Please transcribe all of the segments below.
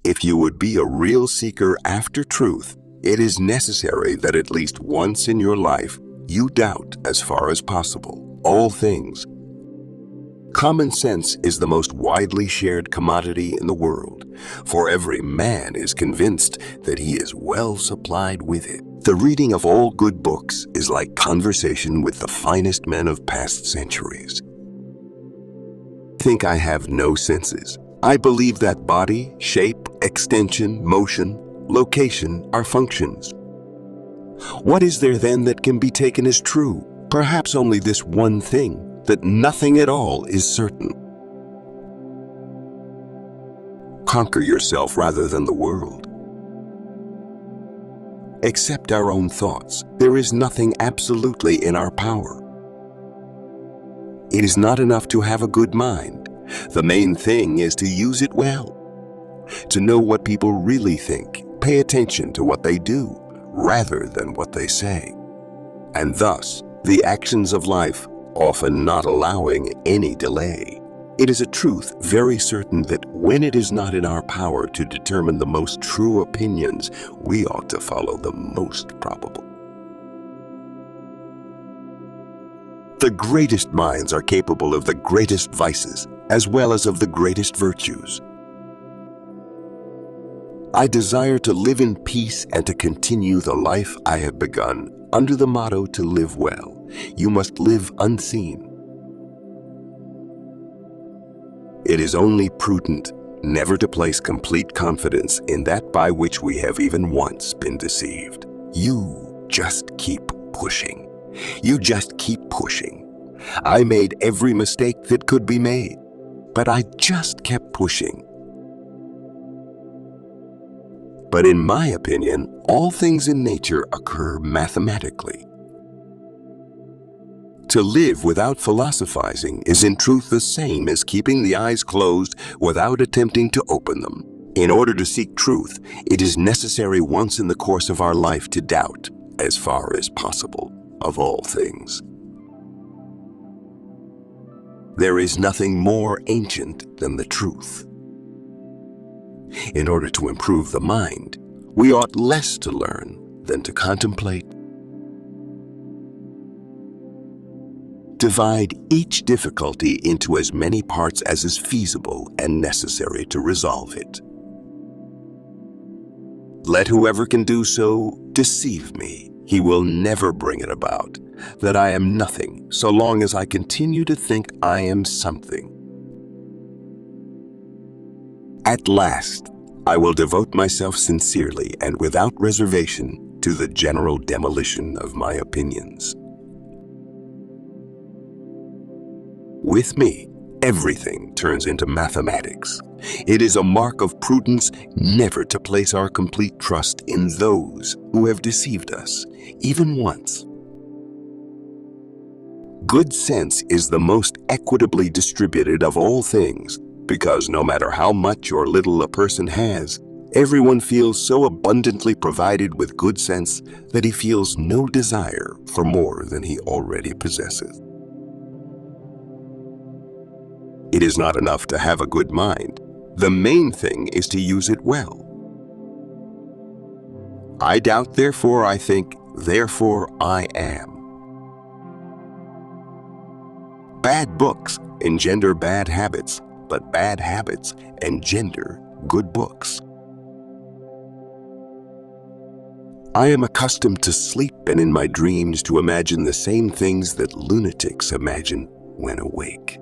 If you would be a real seeker after truth, it is necessary that at least once in your life you doubt as far as possible all things. Common sense is the most widely shared commodity in the world, for every man is convinced that he is well supplied with it. The reading of all good books is like conversation with the finest men of past centuries. Think I have no senses. I believe that body, shape, extension, motion, location are functions. What is there then that can be taken as true? Perhaps only this one thing, that nothing at all is certain. Conquer yourself rather than the world. Accept our own thoughts. There is nothing absolutely in our power. It is not enough to have a good mind. The main thing is to use it well. To know what people really think, pay attention to what they do, rather than what they say. And thus, the actions of life often not allowing any delay. It is a truth very certain that when it is not in our power to determine the most true opinions, we ought to follow the most probable. The greatest minds are capable of the greatest vices, as well as of the greatest virtues. I desire to live in peace and to continue the life I have begun, under the motto to live well. You must live unseen. It is only prudent never to place complete confidence in that by which we have even once been deceived. You just keep pushing. You just keep pushing. I made every mistake that could be made, but I just kept pushing. But in my opinion, all things in nature occur mathematically. To live without philosophizing is in truth the same as keeping the eyes closed without attempting to open them. In order to seek truth, it is necessary once in the course of our life to doubt, as far as possible, of all things. There is nothing more ancient than the truth. In order to improve the mind, we ought less to learn than to contemplate. Divide each difficulty into as many parts as is feasible and necessary to resolve it. Let whoever can do so deceive me. He will never bring it about that I am nothing so long as I continue to think I am something. At last, I will devote myself sincerely and without reservation to the general demolition of my opinions. With me, everything turns into mathematics. It is a mark of prudence never to place our complete trust in those who have deceived us, even once. Good sense is the most equitably distributed of all things, because no matter how much or little a person has, everyone feels so abundantly provided with good sense that he feels no desire for more than he already possesses. It is not enough to have a good mind. The main thing is to use it well. I doubt, therefore I think, therefore I am. Bad books engender bad habits, but bad habits engender good books. I am accustomed to sleep and in my dreams to imagine the same things that lunatics imagine when awake.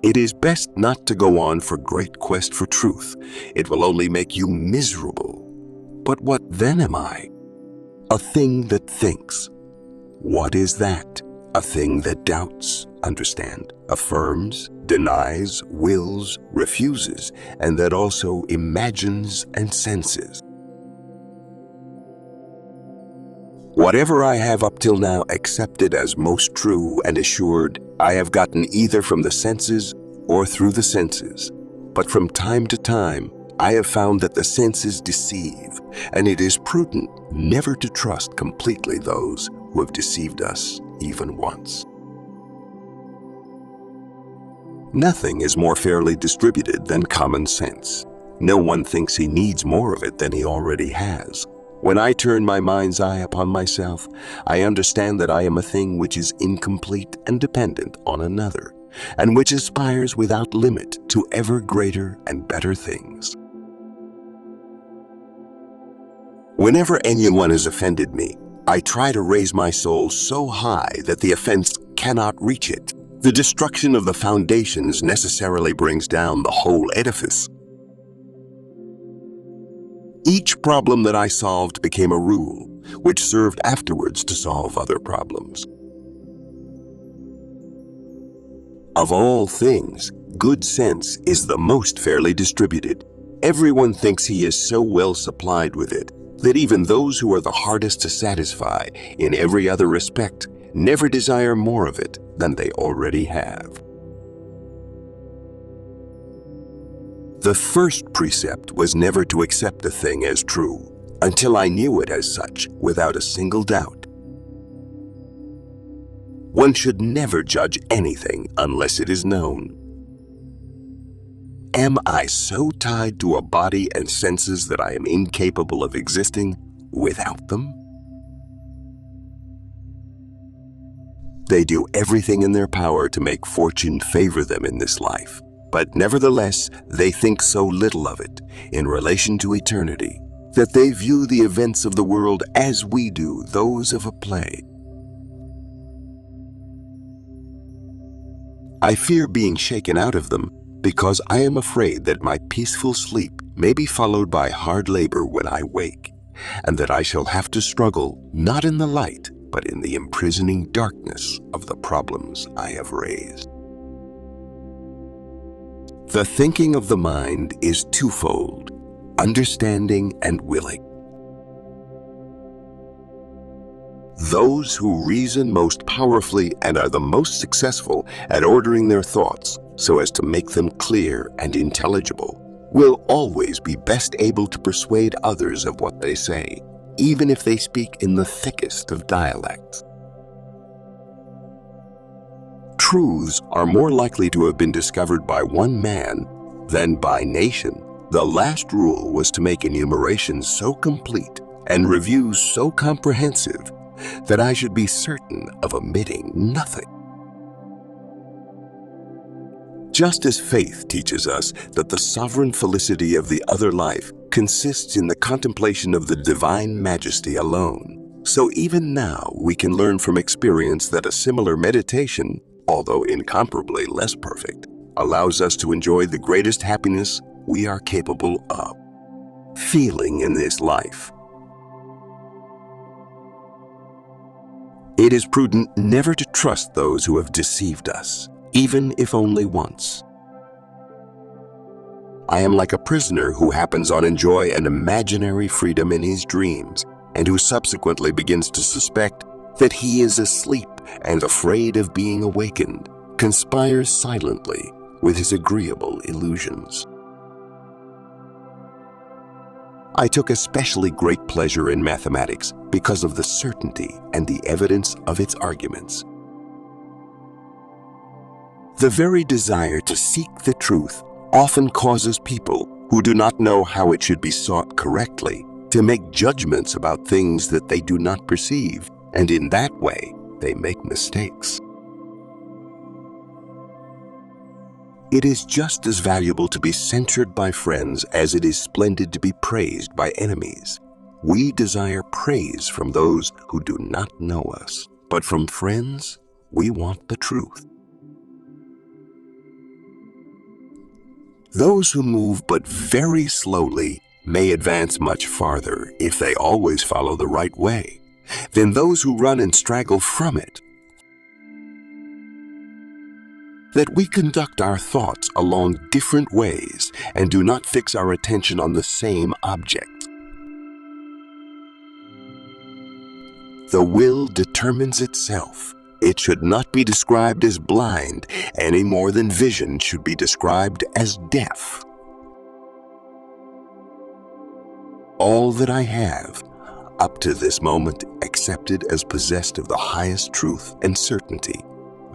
It is best not to go on for great quest for truth. It will only make you miserable. But what then am I? A thing that thinks. What is that? A thing that doubts, understand, affirms, denies, wills, refuses, and that also imagines and senses. Whatever I have up till now accepted as most true and assured, I have gotten either from the senses or through the senses. But from time to time, I have found that the senses deceive, and it is prudent never to trust completely those who have deceived us even once. Nothing is more fairly distributed than common sense. No one thinks he needs more of it than he already has. When I turn my mind's eye upon myself, I understand that I am a thing which is incomplete and dependent on another, and which aspires without limit to ever greater and better things. Whenever anyone has offended me, I try to raise my soul so high that the offense cannot reach it. The destruction of the foundations necessarily brings down the whole edifice. Each problem that I solved became a rule, which served afterwards to solve other problems. Of all things, good sense is the most fairly distributed. Everyone thinks he is so well supplied with it that even those who are the hardest to satisfy in every other respect never desire more of it than they already have. The first precept was never to accept a thing as true until I knew it as such without a single doubt. One should never judge anything unless it is known. Am I so tied to a body and senses that I am incapable of existing without them? They do everything in their power to make fortune favor them in this life, but nevertheless they think so little of it in relation to eternity that they view the events of the world as we do those of a play. I fear being shaken out of them because I am afraid that my peaceful sleep may be followed by hard labor when I wake, and that I shall have to struggle not in the light, but in the imprisoning darkness of the problems I have raised. The thinking of the mind is twofold, understanding and willing. Those who reason most powerfully and are the most successful at ordering their thoughts so as to make them clear and intelligible will always be best able to persuade others of what they say, even if they speak in the thickest of dialects. Truths are more likely to have been discovered by one man than by nation. The last rule was to make enumerations so complete and reviews so comprehensive that I should be certain of omitting nothing. Just as faith teaches us that the sovereign felicity of the other life consists in the contemplation of the divine majesty alone, so even now we can learn from experience that a similar meditation, although incomparably less perfect, allows us to enjoy the greatest happiness we are capable of feeling in this life. It is prudent never to trust those who have deceived us, even if only once. I am like a prisoner who happens on enjoy an imaginary freedom in his dreams, and who subsequently begins to suspect that he is asleep and afraid of being awakened, conspires silently with his agreeable illusions. I took especially great pleasure in mathematics because of the certainty and the evidence of its arguments. The very desire to seek the truth often causes people who do not know how it should be sought correctly to make judgments about things that they do not perceive, and in that way they make mistakes. It is just as valuable to be censured by friends as it is splendid to be praised by enemies. We desire praise from those who do not know us, but from friends, we want the truth. Those who move but very slowly may advance much farther if they always follow the right way than those who run and straggle from it. That we conduct our thoughts along different ways and do not fix our attention on the same object. The will determines itself. It should not be described as blind any more than vision should be described as deaf. All that I have, up to this moment, accepted as possessed of the highest truth and certainty.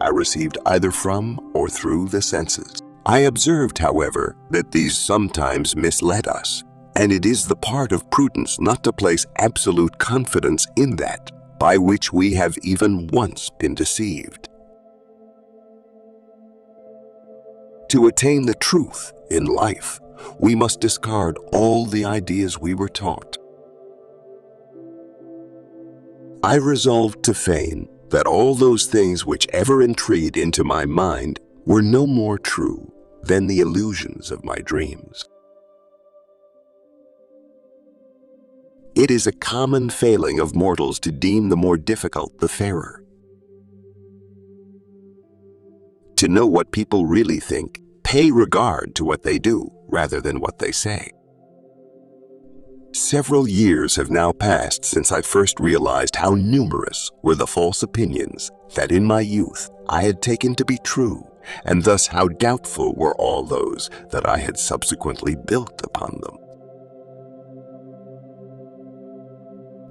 I received either from or through the senses. I observed, however, that these sometimes misled us, and it is the part of prudence not to place absolute confidence in that by which we have even once been deceived. To attain the truth in life, we must discard all the ideas we were taught. I resolved to feign that all those things which ever intrigued into my mind were no more true than the illusions of my dreams. It is a common failing of mortals to deem the more difficult the fairer. To know what people really think, pay regard to what they do rather than what they say. Several years have now passed since I first realized how numerous were the false opinions that in my youth I had taken to be true, and thus how doubtful were all those that I had subsequently built upon them.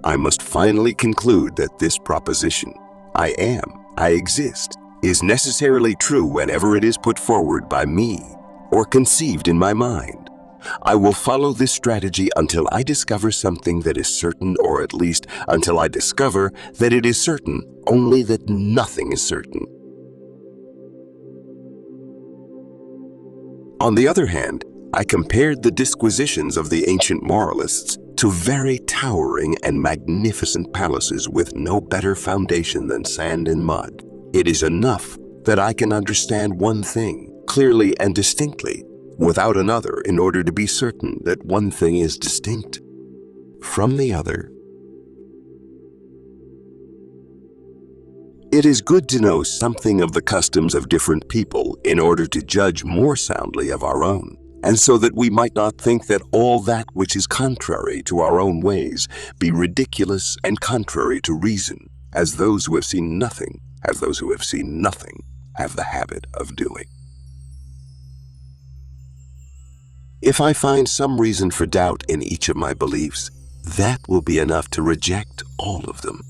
I must finally conclude that this proposition, I am, I exist, is necessarily true whenever it is put forward by me or conceived in my mind. I will follow this strategy until I discover something that is certain, or at least until I discover that it is certain, only that nothing is certain. On the other hand, I compared the disquisitions of the ancient moralists to very towering and magnificent palaces with no better foundation than sand and mud. It is enough that I can understand one thing clearly and distinctly without another in order to be certain that one thing is distinct from the other. It is good to know something of the customs of different people in order to judge more soundly of our own, and so that we might not think that all that which is contrary to our own ways be ridiculous and contrary to reason, as those who have seen nothing have the habit of doing. If I find some reason for doubt in each of my beliefs, that will be enough to reject all of them.